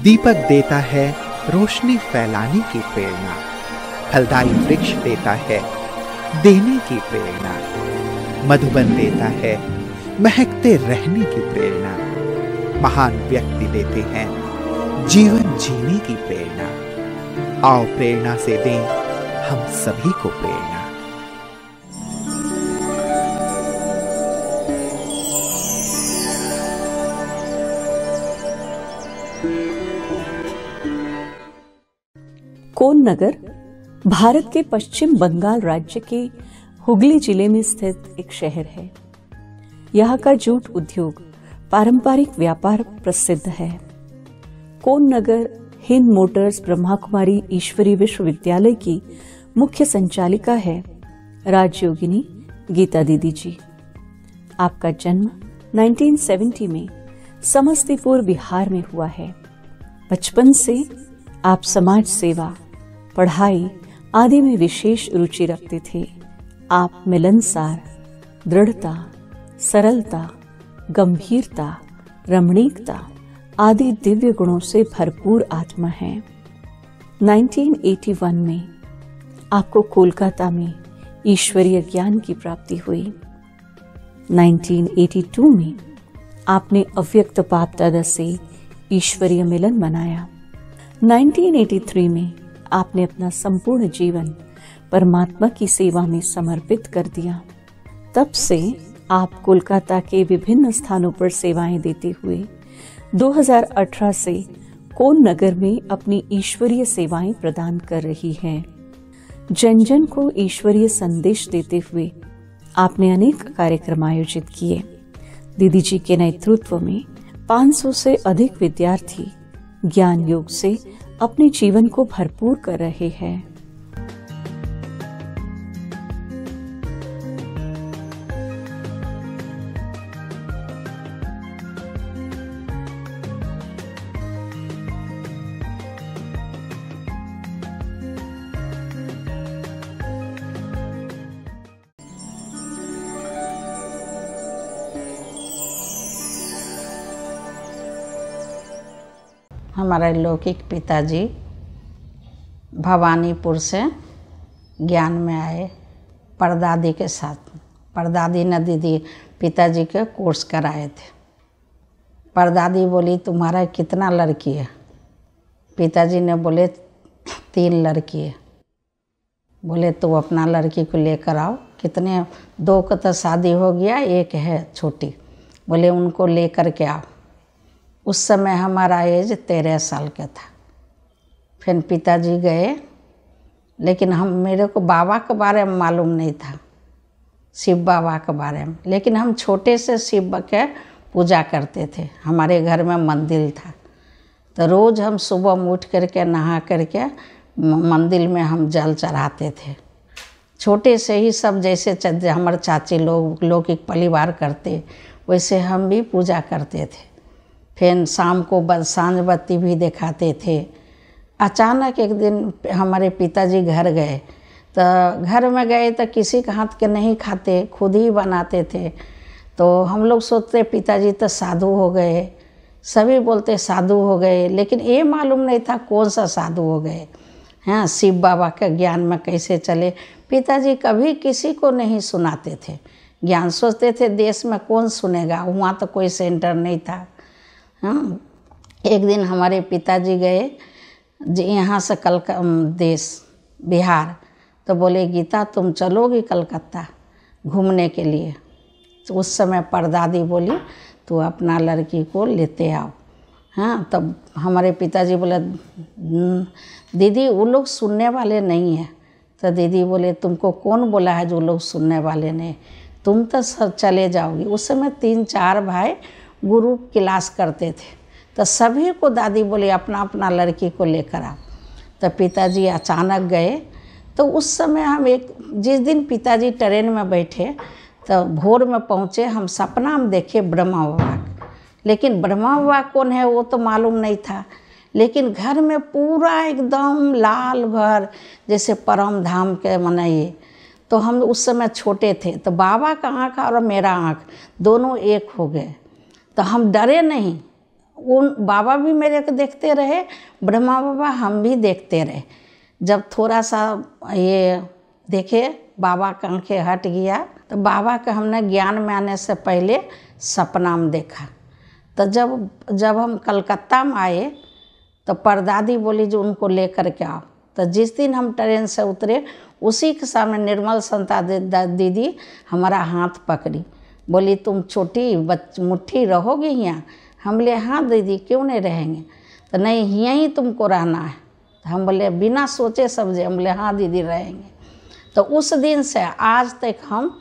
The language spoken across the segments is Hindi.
दीपक देता है रोशनी फैलाने की प्रेरणा, फलदायी वृक्ष देता है देने की प्रेरणा, मधुबन देता है महकते रहने की प्रेरणा, महान व्यक्ति देते हैं जीवन जीने की प्रेरणा। आओ प्रेरणा से दें हम सभी को प्रेरणा। कोन नगर भारत के पश्चिम बंगाल राज्य के हुगली जिले में स्थित एक शहर है। यहाँ का जूट उद्योग पारंपरिक व्यापार प्रसिद्ध है। कोन नगर हिंद मोटर्स ब्रह्मा कुमारी ईश्वरी विश्वविद्यालय की मुख्य संचालिका है राजयोगिनी गीता दीदी जी। आपका जन्म 1970 में समस्तीपुर बिहार में हुआ है। बचपन से आप समाज सेवा, पढ़ाई आदि में विशेष रुचि रखते थे। आप मिलनसार, दृढ़ता, सरलता, गंभीरता, रमणीकता आदि दिव्य गुणों से भरपूर आत्मा हैं। 1981 में आपको कोलकाता में ईश्वरीय ज्ञान की प्राप्ति हुई। 1982 में आपने अव्यक्त बाप दादा से ईश्वरीय मिलन मनाया। 1983 में आपने अपना संपूर्ण जीवन परमात्मा की सेवा में समर्पित कर दिया। तब से आप कोलकाता के विभिन्न स्थानों पर सेवाएं देते हुए 2018 से कोन नगर में अपनी ईश्वरीय सेवाएं प्रदान कर रही हैं। जन जन को ईश्वरीय संदेश देते हुए आपने अनेक कार्यक्रम आयोजित किए। दीदी जी के नेतृत्व में 500 से अधिक विद्यार्थी ज्ञान योग से अपने जीवन को भरपूर कर रहे हैं। हमारे लौकिक पिताजी भवानीपुर से ज्ञान में आए परदादी के साथ। परदादी ने दीदी पिताजी के कोर्स कराए थे। परदादी बोली तुम्हारा कितना लड़की है? पिताजी ने बोले 3 लड़की है। बोले तो अपना लड़की को लेकर आओ। कितने 2 का तो शादी हो गया, 1 है छोटी। बोले उनको लेकर के आओ। उस समय हमारा एज 13 साल का था। फिर पिताजी गए, लेकिन मेरे को बाबा के बारे में मालूम नहीं था, शिव बाबा के बारे में। लेकिन हम छोटे से शिव के पूजा करते थे। हमारे घर में मंदिर था, तो रोज़ हम सुबह में उठ करके नहा करके मंदिर में हम जल चढ़ाते थे। छोटे से ही सब जैसे हमारे चाची लोग लौकिक परिवार करते वैसे हम भी पूजा करते थे। फिर शाम को सांझ बत्ती भी दिखाते थे। अचानक एक दिन हमारे पिताजी घर गए, तो घर में गए तो किसी के हाथ के नहीं खाते, खुद ही बनाते थे। तो हम लोग सोचते पिताजी तो साधु हो गए, सभी बोलते साधु हो गए, लेकिन ये मालूम नहीं था कौन सा साधु हो गए। हाँ, शिव बाबा के ज्ञान में कैसे चले। पिताजी कभी किसी को नहीं सुनाते थे ज्ञान। सोचते थे देश में कौन सुनेगा, वहाँ तो कोई सेंटर नहीं था। हाँ, एक दिन हमारे पिताजी गए यहाँ से देश बिहार, तो बोले गीता तुम चलोगी कलकत्ता घूमने के लिए? तो उस समय परदादी बोली तू अपना लड़की को लेते आओ। हाँ, तब हमारे पिताजी बोले दीदी वो लोग सुनने वाले नहीं हैं। तो दीदी बोले तुमको कौन बोला है जो लोग सुनने वाले नहीं, तुम तो सब चले जाओगी। उस समय 3-4 भाई गुरु क्लास करते थे, तो सभी को दादी बोली अपना अपना लड़की को लेकर आओ। तो पिताजी अचानक गए। तो उस समय हम जिस दिन पिताजी ट्रेन में बैठे तो भोर में पहुँचे। हम सपना में देखे ब्रह्मा बाबा, लेकिन ब्रह्मा बाबा कौन है वो तो मालूम नहीं था। लेकिन घर में पूरा एकदम लाल घर जैसे परम धाम के मनाइए। तो हम उस समय छोटे थे, तो बाबा का आँख और मेरा आँख दोनों एक हो गए। तो हम डरे नहीं, उन बाबा भी मेरे को देखते रहे, ब्रह्मा बाबा हम भी देखते रहे। जब थोड़ा सा ये देखे बाबा का आंखें हट गया, तो बाबा का हमने ज्ञान में आने से पहले सपना में देखा। तो जब हम कलकत्ता में आए तो परदादी बोली जो उनको लेकर के आओ। तो जिस दिन हम ट्रेन से उतरे उसी के सामने निर्मल संता दीदी हमारा हाथ पकड़ी, बोली तुम छोटी मुट्ठी रहोगी यहाँ? हम बोले हाँ दीदी क्यों नहीं रहेंगे। तो नहीं यहीं तुमको रहना है। तो हम बोले बिना सोचे समझे, हम बोले हाँ दीदी रहेंगे। तो उस दिन से आज तक हम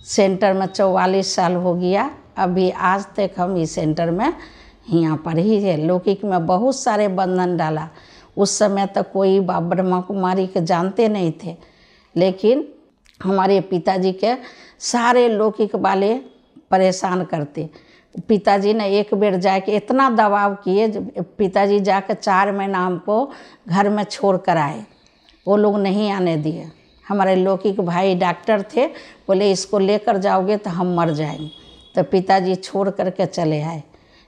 सेंटर में 44 साल हो गया, अभी आज तक हम इस सेंटर में यहाँ पर ही है। लौकिक में बहुत सारे बंधन डाला। उस समय तक कोई ब्रह्मा कुमारी के जानते नहीं थे, लेकिन हमारे पिताजी के सारे लौकिक वाले परेशान करते। पिताजी ने एक बेर जाके इतना दबाव किए, पिताजी जाकर 4 महीना हमको घर में छोड़ कर आए, वो लोग नहीं आने दिए। हमारे लौकिक भाई डॉक्टर थे, बोले इसको लेकर जाओगे तो हम मर जाएंगे। तो पिताजी छोड़ करके चले आए।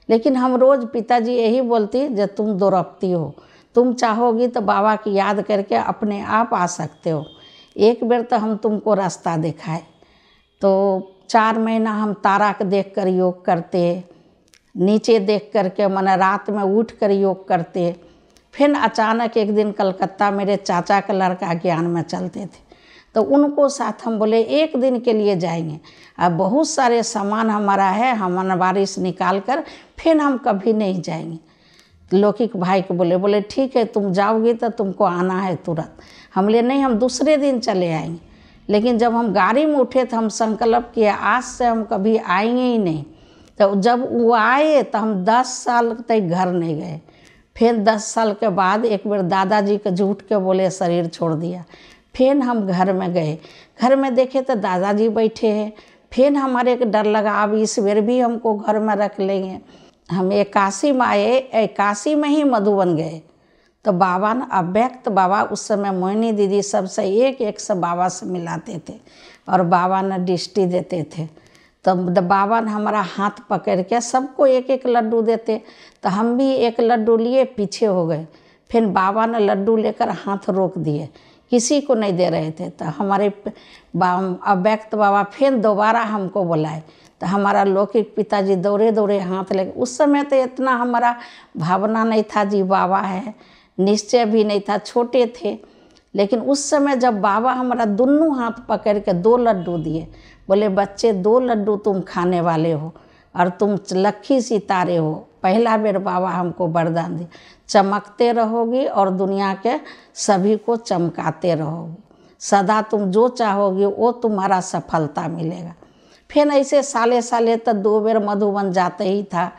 लेकिन हम रोज़ पिताजी यही बोलती जब तुम दोरफ्ती हो, तुम चाहोगी तो बाबा की याद करके अपने आप आ सकते हो। एक बेर तो हम तुमको रास्ता दिखाए। तो 4 महीना हम तारा के देख कर योग करते, नीचे देख करके मैंने रात में उठ कर योग करते। फिर अचानक एक दिन कलकत्ता मेरे चाचा का लड़का ज्ञान में चलते थे, तो उनको साथ हम बोले एक दिन के लिए जाएंगे। अब बहुत सारे सामान हमारा है, हम बारिश निकाल कर फिर हम कभी नहीं जाएंगे। लौकिक भाई को बोले ठीक है तुम जाओगी तो तुमको आना है तुरंत। हम बोले नहीं हम दूसरे दिन चले आएंगे। लेकिन जब हम गाड़ी में उठे तो हम संकल्प किया आज से हम कभी आएंगे ही नहीं। तो जब वो आए तो हम 10 साल तक घर नहीं गए। फिर 10 साल के बाद एक बार दादाजी के झूठ के बोले शरीर छोड़ दिया। फिर हम घर में गए, घर में देखे तो दादाजी बैठे हैं। फिर हमारे को डर लगा अब इस बार भी हमको घर में रख लेंगे। हम 81 में आए, 81 में ही मधुबन गए। तो बाबा ने अव्यक्त बाबा उस समय मोहिनी दीदी सबसे एक से बाबा से मिलाते थे और बाबा ने दृष्टि देते थे। तो बाबा ने हमारा हाथ पकड़ के सबको एक लड्डू देते। तो हम भी एक लड्डू लिए पीछे हो गए। फिर बाबा ने लड्डू लेकर हाथ रोक दिए, किसी को नहीं दे रहे थे। तो हमारे अव्यक्त बाबा फिर दोबारा हमको बुलाए। तो हमारा लौकिक पिताजी दौड़े दौड़े हाथ लेके, उस समय तो इतना हमारा भावना नहीं था जी बाबा है, निश्चय भी नहीं था, छोटे थे। लेकिन उस समय जब बाबा हमारा दोनों हाथ पकड़ के 2 लड्डू दिए, बोले बच्चे 2 लड्डू तुम खाने वाले हो और तुम लक्की सितारे हो। पहला बेर बाबा हमको वरदान दी, चमकते रहोगी और दुनिया के सभी को चमकाते रहोगी, सदा तुम जो चाहोगी वो तुम्हारा सफलता मिलेगा। फिर ऐसे साले साले तक 2 बेर मधुबन जाते ही था।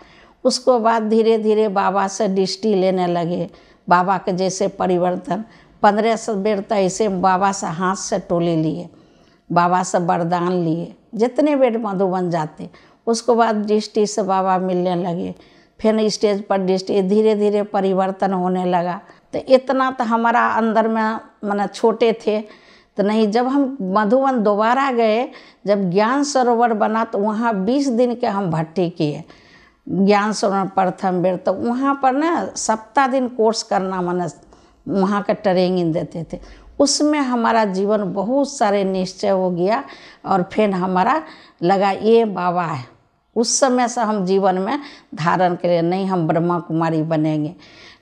उसको बाद धीरे धीरे बाबा से दृष्टि लेने लगे। बाबा के जैसे परिवर्तन 15 बेर तक ऐसे बाबा से हाथ से टोले लिए, बाबा से वरदान लिए। जितने बेर मधुबन जाते उसको बाद दृष्टि से बाबा मिलने लगे। फिर स्टेज पर दृष्टि धीरे धीरे परिवर्तन होने लगा। तो इतना तो हमारा अंदर में माने छोटे थे तो नहीं। जब हम मधुबन दोबारा गए, जब ज्ञान सरोवर बना तो वहाँ 20 दिन के हम भट्टी किए ज्ञान सरोवर प्रथम बेर। तो वहाँ पर ना सप्ताह दिन कोर्स करना माने वहाँ का ट्रेनिंग देते थे। उसमें हमारा जीवन बहुत सारे निश्चय हो गया और फिर हमारा लगा ये बाबा है। उस समय से हम जीवन में धारण के लिए नहीं हम ब्रह्मा कुमारी बनेंगे।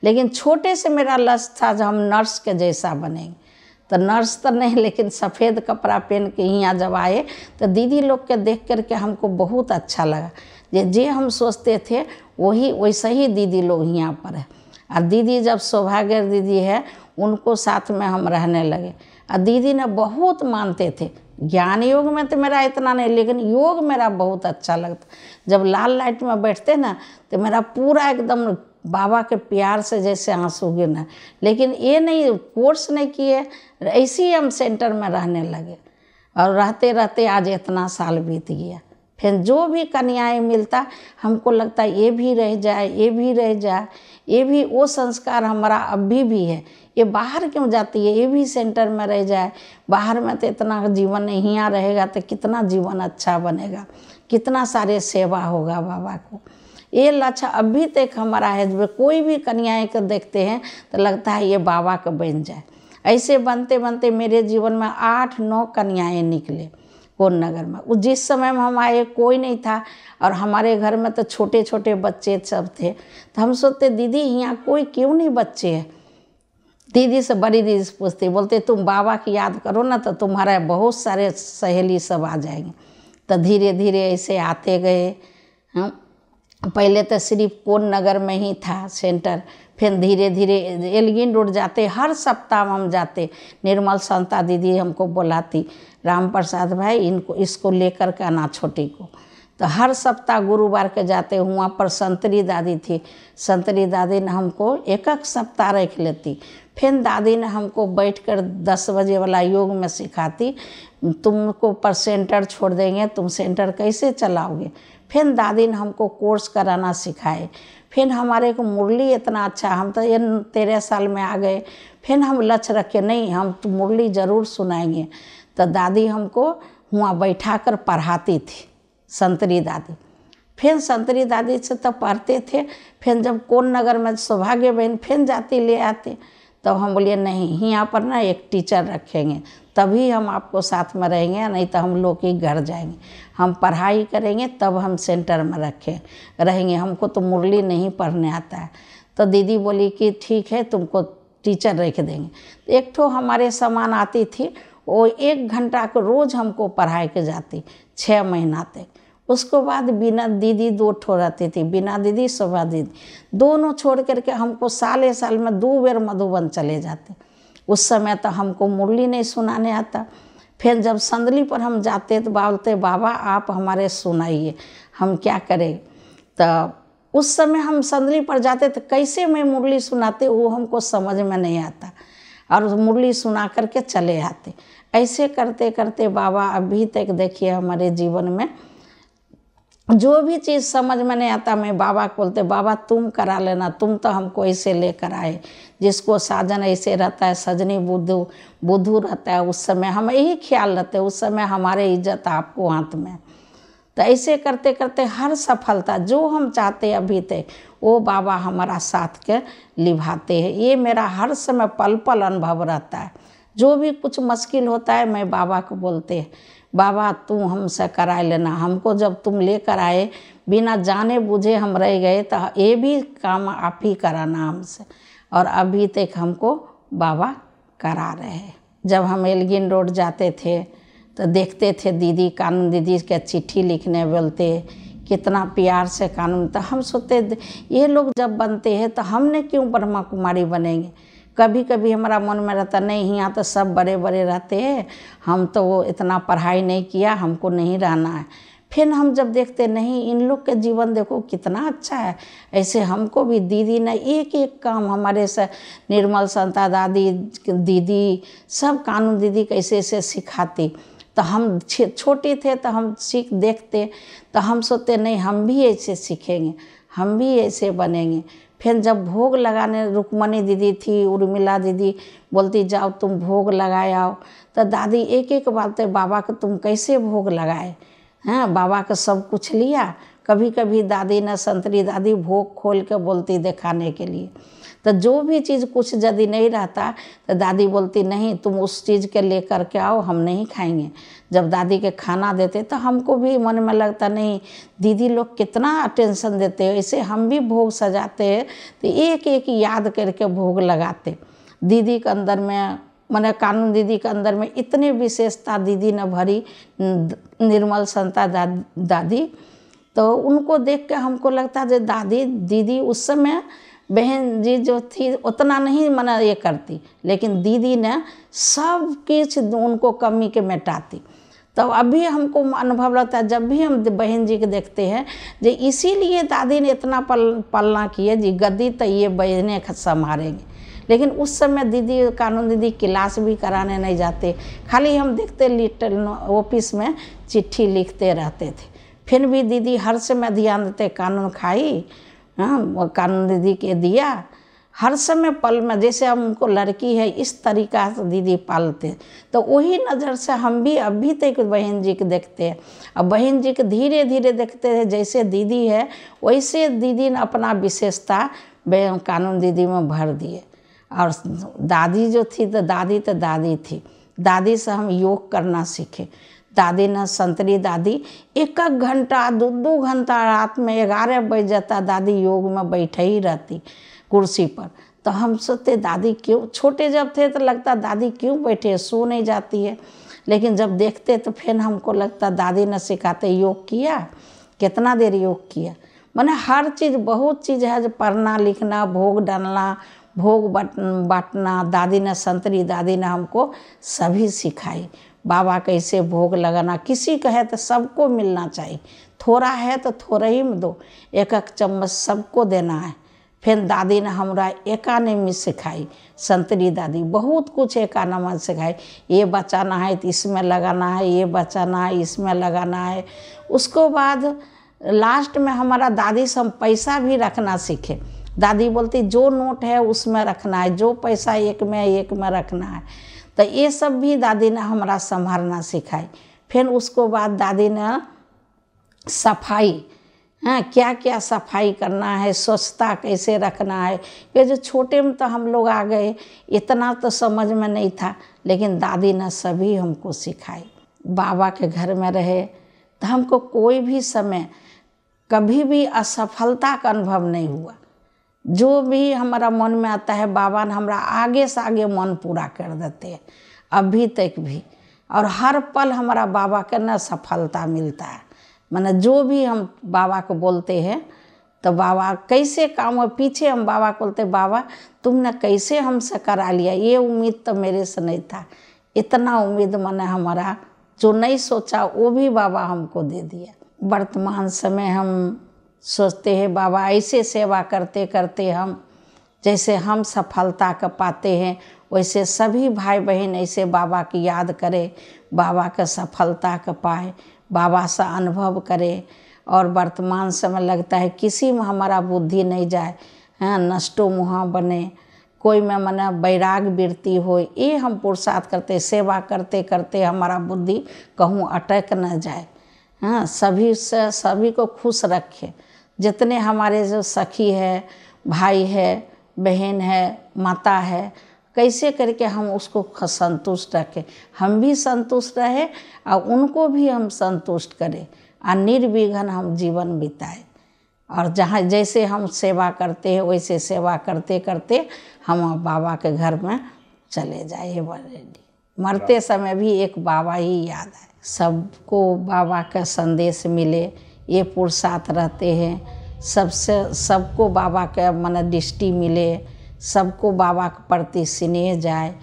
लेकिन छोटे से मेरा लक्ष्य था जो हम नर्स के जैसा बनेंगे। तो नर्स तो नहीं, लेकिन सफ़ेद कपड़ा पहन के यहाँ जब आए तो दीदी लोग के देख करके हमको बहुत अच्छा लगा। जे हम सोचते थे वही वैसे ही दीदी लोग यहाँ पर है। और दीदी जब सौभाग्य दीदी है उनको साथ में हम रहने लगे। और दीदी ने बहुत मानते थे। ज्ञान योग में तो मेरा इतना नहीं, लेकिन योग मेरा बहुत अच्छा लगता। जब लाल लाइट में बैठते ना तो मेरा पूरा एकदम बाबा के प्यार से जैसे आंसू गिरना। लेकिन ये नहीं कोर्स नहीं किए, ऐसे ही हम सेंटर में रहने लगे और रहते रहते आज इतना साल बीत गया। फिर जो भी कन्याएं मिलता हमको लगता है ये भी रह जाए, ये भी रह जाए, ये भी वो संस्कार हमारा अभी भी है। ये बाहर क्यों जाती है, ये भी सेंटर में रह जाए। बाहर में तो इतना जीवन नहीं, यहाँ रहेगा तो कितना जीवन अच्छा बनेगा, कितना सारे सेवा होगा बाबा को। ये लक्ष्य अभी तक हमारा है। जब कोई भी कन्याएं को देखते हैं तो लगता है ये बाबा का बन जाए। ऐसे बनते बनते मेरे जीवन में 8-9 कन्याएं निकले कोन नगर में। उस जिस समय में हम आए कोई नहीं था और हमारे घर में तो छोटे छोटे बच्चे सब थे। तो हम सोचते दीदी यहाँ कोई क्यों नहीं बच्चे हैं। दीदी से बड़ी दीदी से पूछते, बोलते तुम बाबा की याद करो ना तो तुम्हारा बहुत सारे सहेली सब आ जाएंगे। तो धीरे धीरे ऐसे आते गए। हम पहले तो सिर्फ कोन नगर में ही था सेंटर, फिर धीरे धीरे एल्गिन रोड जाते, हर सप्ताह हम जाते। निर्मल संता दीदी हमको बुलाती, राम प्रसाद भाई इसको लेकर के आना छोटी को। तो हर सप्ताह गुरुवार के जाते। वहाँ पर संतरी दादी थी, संतरी दादी ने हमको एक सप्ताह रख लेती। फिर दादी ने हमको बैठकर 10 बजे वाला योग में सिखाती, तुमको पर सेंटर छोड़ देंगे, तुम सेंटर कैसे चलाओगे। फिर दादी ने हमको कोर्स कराना सिखाए। फिर हमारे को मुरली इतना अच्छा, हम तो ये 13 साल में आ गए। फिर हम लक्ष्य रखे नहीं हम तो मुरली ज़रूर सुनाएंगे। तो दादी हमको वहाँ बैठा कर पढ़ाती थी, संतरी दादी। फिर संतरी दादी से तो पढ़ते थे। फिर जब कोन नगर में सौभाग्य बहन फिर जाती ले आते, तो हम बोलिए नहीं यहाँ पर ना एक टीचर रखेंगे, तभी हम आपको साथ में रहेंगे, नहीं तो हम लोग के घर जाएंगे। हम पढ़ाई करेंगे तब हम सेंटर में रहेंगे, हमको तो मुरली नहीं पढ़ने आता है। तो दीदी बोली कि ठीक है तुमको टीचर रख देंगे। एक ठो हमारे समान आती थी, वो 1 घंटा को रोज़ हमको पढ़ाई के जाती 6 महीना तक। उसको बाद बिना दीदी 2 ठो रहती थी, बिना दीदी शोभा दीदी, दोनों छोड़ करके हमको साल में 2 बार मधुबन चले जाते। उस समय तो हमको मुरली नहीं सुनाने आता। फिर जब संदली पर हम जाते तो बोलते बाबा आप हमारे सुनाइए, हम क्या करें। तो उस समय हम संदली पर जाते तो कैसे मैं मुरली सुनाते वो हमको समझ में नहीं आता, और मुरली सुना करके चले आते। ऐसे करते करते बाबा अभी तक देखिए हमारे जीवन में जो भी चीज़ समझ में नहीं आता मैं बाबा को बोलते बाबा तुम करा लेना, तुम तो हमको ऐसे लेकर आए। जिसको साजन ऐसे रहता है, सजनी बुद्धू रहता है, उस समय हम यही ख्याल रखते, उस समय हमारे इज्जत आपको हाथ में। तो ऐसे करते करते हर सफलता जो हम चाहते अभी तक वो बाबा हमारा साथ के निभाते हैं। ये मेरा हर समय पल पल अनुभव रहता है। जो भी कुछ मुश्किल होता है मैं बाबा को बोलते हैं बाबा तुम हमसे करा लेना। हमको जब तुम लेकर आए बिना जाने बुझे हम रह गए तो ये भी काम आप ही कराना हमसे, और अभी तक हमको बाबा करा रहे हैं। जब हम एल्गिन रोड जाते थे तो देखते थे दीदी कानून दीदी के चिट्ठी लिखने बोलते, कितना प्यार से कानून। तो हम सोचते ये लोग जब बनते हैं तो हमने क्यों ब्रह्मा कुमारी बनेंगे। कभी कभी हमारा मन में रहता नहीं यहाँ तो सब बड़े बड़े रहते हैं, हम तो वो इतना पढ़ाई नहीं किया, हमको नहीं रहना है। फिर हम जब देखते नहीं इन लोग के जीवन देखो कितना अच्छा है, ऐसे हमको भी दीदी ने एक एक काम हमारे से निर्मल संता दादी दीदी सब कानून दीदी कैसे ऐसे सिखाती। तो हम छोटे थे तो हम सीख देखते तो हम सोचते नहीं हम भी ऐसे सीखेंगे, हम भी ऐसे बनेंगे। फिर जब भोग लगाने रुक्मणी दीदी थी, उर्मिला दीदी बोलती जाओ तुम भोग लगाए आओ। तो दादी एक एक बात बाबा को तुम कैसे भोग लगाए हैं, बाबा का सब कुछ लिया। कभी कभी दादी ने संतरी दादी भोग खोल के बोलती दिखाने के लिए। तो जो भी चीज़ कुछ यदि नहीं रहता तो दादी बोलती नहीं तुम उस चीज़ के लेकर के आओ, हम नहीं खाएंगे। जब दादी के खाना देते तो हमको भी मन में लगता नहीं दीदी लोग कितना अटेंशन देते हैं, ऐसे हम भी भोग सजाते हैं तो एक एक याद करके भोग लगाते। दीदी के अंदर में मैंने कानून दीदी के अंदर में इतनी विशेषता दीदी ने भरी, निर्मल संता दादी। तो उनको देख के हमको लगता है दादी दीदी उस समय बहन जी जो थी उतना नहीं मना ये करती, लेकिन दीदी ने सब कुछ उनको कमी के मिटाती। तो अभी हमको अनुभव लगता है जब भी हम बहन जी के देखते हैं जो इसीलिए दादी ने इतना पालना किया जी गद्दी तो ये बहनें संभालेंगे। लेकिन उस समय दीदी कानून दीदी क्लास भी कराने नहीं जाते, खाली हम देखते लिटिल ऑफिस में चिट्ठी लिखते रहते थे। फिर भी दीदी हर समय ध्यान देते कानून खाई, हाँ कानून दीदी के दिया हर समय पल में, जैसे हमको लड़की है इस तरीका से दीदी पालते, तो वही नज़र से हम भी अभी तक बहन जी के देखते हैं। अब बहन जी के धीरे धीरे देखते हैं, जैसे दीदी है वैसे दीदी ने अपना विशेषता कानून दीदी में भर दिए। और दादी जो थी तो दादी थी। दादी से हम योग करना सीखे। दादी ने संतरी दादी 1 घंटा 2 घंटा रात में 11 बज जाता दादी योग में बैठे ही रहती कुर्सी पर। तो हम सोचते दादी क्यों, छोटे जब थे तो लगता दादी क्यों बैठे, सो नहीं जाती है। लेकिन जब देखते तो फिर हमको लगता दादी ने सिखाते योग किया, कितना देर योग किया। माने हर चीज़, बहुत चीज़ है जो पढ़ना लिखना, भोग डालना, भोग बांटना, दादी ने संतरी दादी ने हमको सभी सिखाई। बाबा कैसे भोग लगाना, किसी का है तो सबको मिलना चाहिए, थोड़ा है तो थोड़ा ही में दो, 1 चम्मच सबको देना है। फिर दादी ने हमरा एकानमी सिखाई, संतरी दादी बहुत कुछ एकानमी सिखाई। ये बचाना है तो इसमें लगाना है, ये बचाना है इसमें लगाना है। उसको बाद लास्ट में हमारा दादी से हम पैसा भी रखना सीखे। दादी बोलती जो नोट है उसमें रखना है, जो पैसा एक में रखना है। तो ये सब भी दादी ने हमारा संभालना सिखाई। फिर उसको बाद दादी ने सफाई, हाँ क्या क्या सफाई करना है, स्वच्छता कैसे रखना है। ये जो छोटे में तो हम लोग आ गए, इतना तो समझ में नहीं था, लेकिन दादी ने सभी हमको सिखाई। बाबा के घर में रहे तो हमको कोई भी समय कभी भी असफलता का अनुभव नहीं हुआ। जो भी हमारा मन में आता है बाबा ने हमारा आगे से आगे मन पूरा कर देते हैं अभी तक भी। और हर पल हमारा बाबा के ना सफलता मिलता है। माने जो भी हम बाबा को बोलते हैं तो बाबा कैसे काम हो, पीछे हम बाबा को बोलते बाबा तुमने कैसे हमसे करा लिया, ये उम्मीद तो मेरे से नहीं था। इतना उम्मीद माने हमारा जो नहीं सोचा वो भी बाबा हमको दे दिया। वर्तमान समय हम सोचते हैं बाबा ऐसे सेवा करते करते हम, जैसे हम सफलता का पाते हैं वैसे सभी भाई बहन ऐसे बाबा की याद करें, बाबा का सफलता का पाए, बाबा से अनुभव करे। और वर्तमान समय लगता है किसी में हमारा बुद्धि नहीं जाए, हाँ नष्टो मुहा बने, कोई में मना वैराग वृत्ति हो। ये हम पुरुषार्थ करते, सेवा करते करते हमारा बुद्धि कहूँ अटक न जाए। हाँ सभी को खुश रखे। जितने हमारे जो सखी है, भाई है, बहन है, माता है, कैसे करके हम उसको संतुष्ट रखें, हम भी संतुष्ट रहे और उनको भी हम संतुष्ट करें और निर्विघ्न हम जीवन बिताए। और जहाँ जैसे हम सेवा करते हैं वैसे सेवा करते करते हम बाबा के घर में चले जाए। मरते समय भी एक बाबा ही याद है। सबको बाबा का संदेश मिले, ये पुरुषार्थ रहते हैं। सबको बाबा का मन दृष्टि मिले, सबको बाबा के प्रति स्नेह जाए।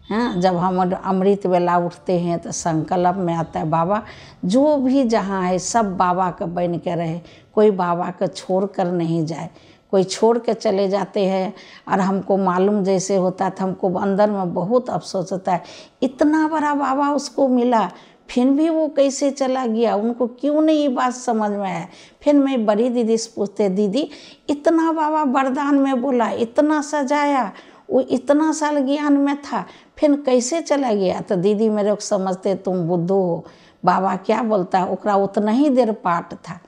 हाँ जब हम अमृत वेला उठते हैं तो संकल्प में आता है बाबा जो भी जहाँ है सब बाबा का बन के रहे, कोई बाबा का छोड़ कर नहीं जाए। कोई छोड़ के चले जाते हैं और हमको मालूम जैसे होता था, हमको अंदर में बहुत अफसोस होता है इतना बड़ा बाबा उसको मिला फिर भी वो कैसे चला गया, उनको क्यों नहीं ये बात समझ में आया। फिर मैं बड़ी दीदी से पूछते, दीदी इतना बाबा वरदान में बोला, इतना सजाया, वो इतना साल ज्ञान में था, फिर कैसे चला गया। तो दीदी मेरे को समझते तुम बुद्धू हो, बाबा क्या बोलता है ओकरा उतना ही देर पाठ था।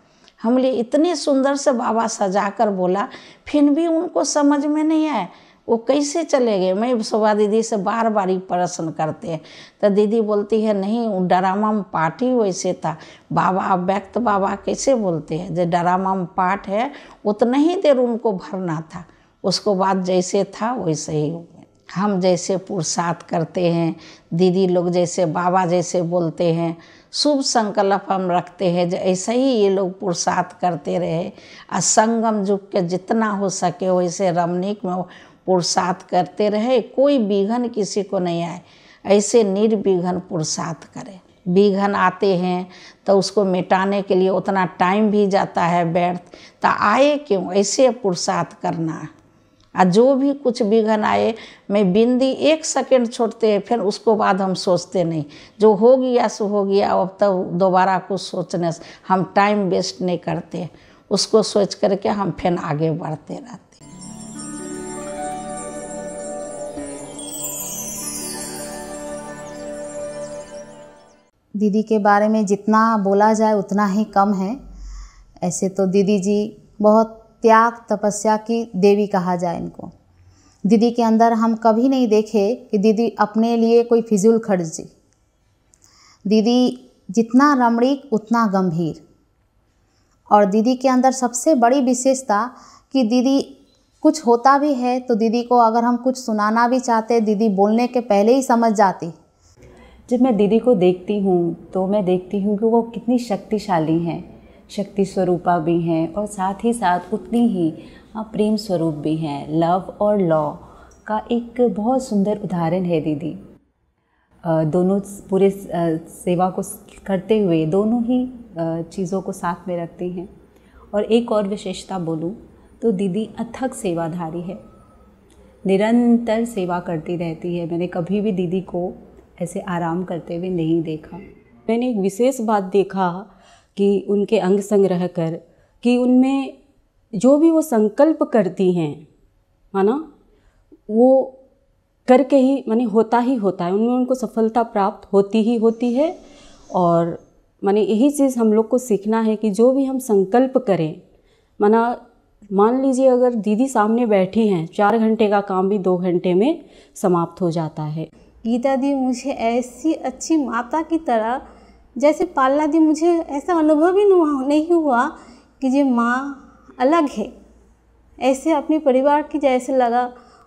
हम लिए इतने सुंदर से बाबा सजा कर बोला फिर भी उनको समझ में नहीं आया, वो कैसे चले गए। मैं शोभा दीदी से बार बार ही प्रश्न करते हैं तो दीदी बोलती है नहीं वो ड्रामा में पाठ ही वैसे था। बाबा व्यक्त बाबा कैसे बोलते हैं जो ड्रामा में पाठ है उतना ही देर उनको भरना था, उसको बाद जैसे था वैसे ही। हम जैसे पुरुषार्थ करते हैं, दीदी लोग जैसे बाबा जैसे बोलते हैं, शुभ संकल्प हम रखते हैं जो ऐसे ही ये लोग पुरुषार्थ करते रहे। और संगम युग के जितना हो सके वैसे रमणीक में पुरुषार्थ करते रहे, कोई विघ्न किसी को नहीं आए। ऐसे निर्विघ्न पुरुषार्थ करें। विघ्न आते हैं तो उसको मिटाने के लिए उतना टाइम भी जाता है व्यर्थ, तो आए क्यों, ऐसे पुरुषार्थ करना है। और जो भी कुछ विघ्न आए मैं बिंदी 1 सेकंड छोड़ते हैं, फिर उसको बाद हम सोचते नहीं, जो हो गया सो हो गया, अब तब दोबारा कुछ सोचने से हम टाइम वेस्ट नहीं करते, उसको सोच करके हम फिर आगे बढ़ते रहते हैं। दीदी के बारे में जितना बोला जाए उतना ही कम है। ऐसे तो दीदी जी बहुत त्याग तपस्या की देवी कहा जाए इनको। दीदी के अंदर हम कभी नहीं देखे कि दीदी अपने लिए कोई फिजूल खर्ची। दीदी जितना रमणीक उतना गंभीर। और दीदी के अंदर सबसे बड़ी विशेषता कि दीदी कुछ होता भी है तो दीदी को अगर हम कुछ सुनाना भी चाहते, दीदी बोलने के पहले ही समझ जाती। जब मैं दीदी को देखती हूँ तो मैं देखती हूँ कि वो कितनी शक्तिशाली हैं, शक्ति स्वरूपा भी हैं और साथ ही साथ उतनी ही प्रेम स्वरूप भी हैं। लव और लॉ का एक बहुत सुंदर उदाहरण है दीदी। दोनों पूरे सेवा को करते हुए दोनों ही चीज़ों को साथ में रखती हैं। और एक और विशेषता बोलूँ तो दीदी अथक सेवाधारी है, निरंतर सेवा करती रहती है। मैंने कभी भी दीदी को ऐसे आराम करते हुए नहीं देखा। मैंने एक विशेष बात देखा कि उनके अंग संग रहकर कि उनमें जो भी वो संकल्प करती हैं, है ना, वो करके ही माने होता ही होता है, उनमें उनको सफलता प्राप्त होती ही होती है। और माने यही चीज़ हम लोग को सीखना है कि जो भी हम संकल्प करें, मान लीजिए अगर दीदी सामने बैठी हैं, 4 घंटे का काम भी 2 घंटे में समाप्त हो जाता है। गीता दी मुझे ऐसी अच्छी माता की तरह जैसे पालना दी, मुझे ऐसा अनुभव ही नहीं हुआ कि ये माँ अलग है। ऐसे अपने परिवार की जैसे लगा,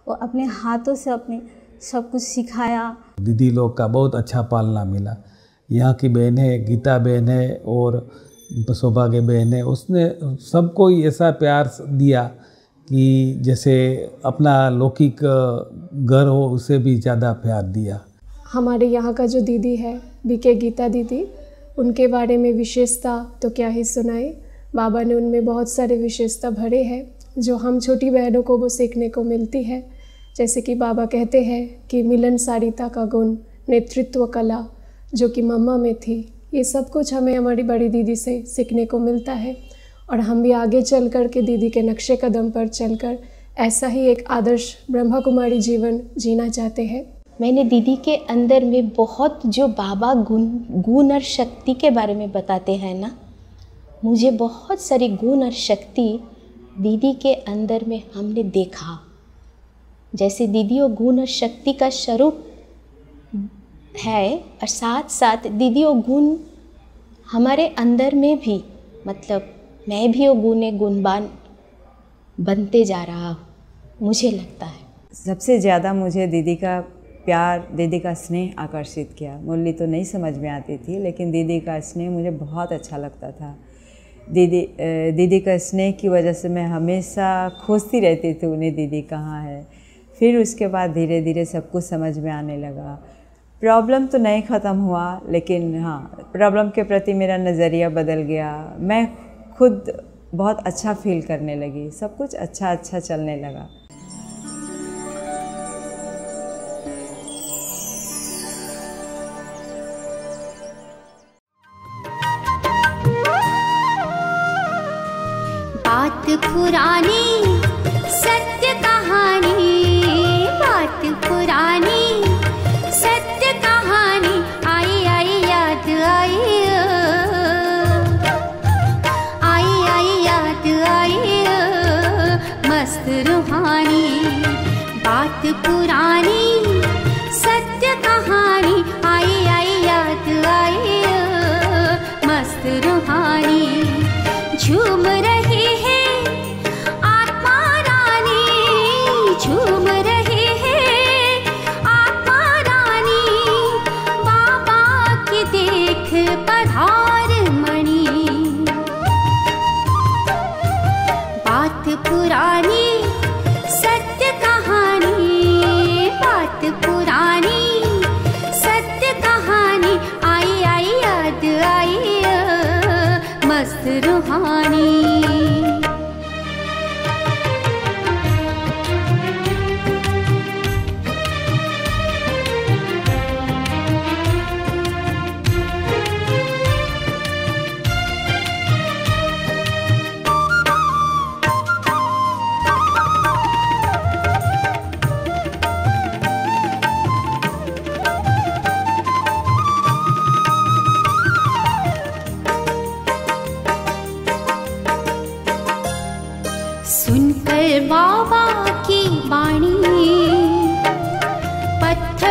वो अपने हाथों से अपने सब कुछ सिखाया। दीदी लोग का बहुत अच्छा पालना मिला। यहाँ की बहन है, गीता बहन है और सौभाग्य बहन है, उसने सबको ऐसा प्यार दिया कि जैसे अपना लौकिक घर हो उसे भी ज़्यादा प्यार दिया। हमारे यहाँ का जो दीदी है बीके गीता दीदी, उनके बारे में विशेषता तो क्या ही सुनाई। बाबा ने उनमें बहुत सारे विशेषता भरे हैं जो हम छोटी बहनों को वो सीखने को मिलती है। जैसे कि बाबा कहते हैं कि मिलनसारिता का गुण, नेतृत्व कला जो कि मम्मा में थी, ये सब कुछ हमें हमारी बड़ी दीदी से सीखने को मिलता है। और हम भी आगे चल कर के दीदी के नक्शे कदम पर चलकर ऐसा ही एक आदर्श ब्रह्मा कुमारी जीवन जीना चाहते हैं। मैंने दीदी के अंदर में बहुत जो बाबा गुण और शक्ति के बारे में बताते हैं ना, मुझे बहुत सारी गुण और शक्ति दीदी के अंदर में हमने देखा। जैसे दीदी वो गुण और शक्ति का स्वरूप है और साथ साथ दीदी वो गुण हमारे अंदर में भी, मतलब मैं भी वो गुणवान बनते जा रहा हूँ, मुझे लगता है। सबसे ज़्यादा मुझे दीदी का प्यार, दीदी का स्नेह आकर्षित किया। मुरली तो नहीं समझ में आती थी, लेकिन दीदी का स्नेह मुझे बहुत अच्छा लगता था। दीदी का स्नेह की वजह से मैं हमेशा खोजती रहती थी उन्हें, दीदी कहाँ है। फिर उसके बाद धीरे धीरे सब कुछ समझ में आने लगा। प्रॉब्लम तो नहीं ख़त्म हुआ, लेकिन हाँ, प्रॉब्लम के प्रति मेरा नज़रिया बदल गया। मैं खुद बहुत अच्छा फील करने लगी, सब कुछ अच्छा चलने लगा। बात पुरानी सत्य कहानी, बात पुरानी सत्य कहानी, आई आई याद आई, आई याद आई, मस्त रूहानी। बात पुरानी सत्य कहानी, आई याद आई, मस्त रूहानी। झूम रही है पत्थर